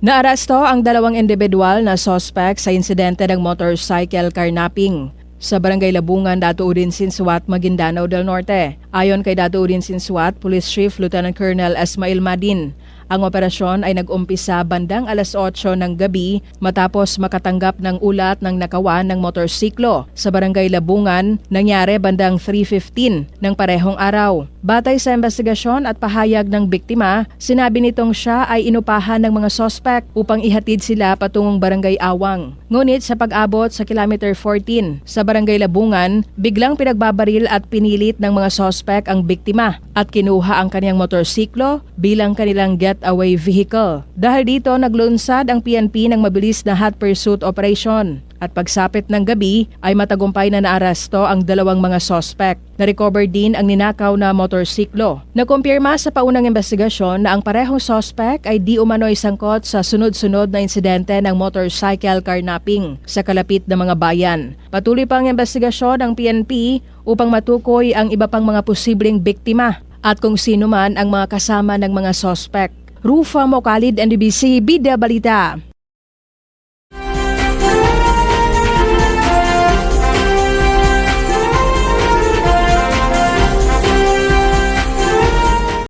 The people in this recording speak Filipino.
Naaresto ang dalawang individual na suspect sa insidente ng motorcycle carnapping sa Barangay Labungan, Dato Udinsin, Suat, Maguindanao del Norte. Ayon kay Dato Udinsin, Suat, Police Chief Lieutenant Colonel Esmail Madin, ang operasyon ay nag-umpisa bandang alas 8 ng gabi matapos makatanggap ng ulat ng nakawan ng motorsiklo sa Barangay Labungan. Nangyari bandang 3:15 ng parehong araw. Batay sa investigasyon at pahayag ng biktima, sinabi nitong siya ay inupahan ng mga suspect upang ihatid sila patungong Barangay Awang. Ngunit sa pag-abot sa kilometer 14 sa Barangay Labungan, biglang pinagbabaril at pinilit ng mga suspect ang biktima at kinuha ang kaniyang motorsiklo bilang kanilang getaway vehicle. Dahil dito, naglunsad ang PNP ng mabilis na hot pursuit operation. At pagsapit ng gabi ay matagumpay na naaresto ang dalawang mga suspect. Na-recover din ang ninakaw na motorsiklo. Nakumpirma sa paunang investigasyon na ang parehong suspect ay di umano'y sangkot sa sunod-sunod na insidente ng motorcycle carnapping sa kalapit na mga bayan. Patuloy pa ang investigasyon ng PNP upang matukoy ang iba pang mga posibleng biktima at kung sino man ang mga kasama ng mga suspect. Rufa Mocalid, NDBC, Bida Balita.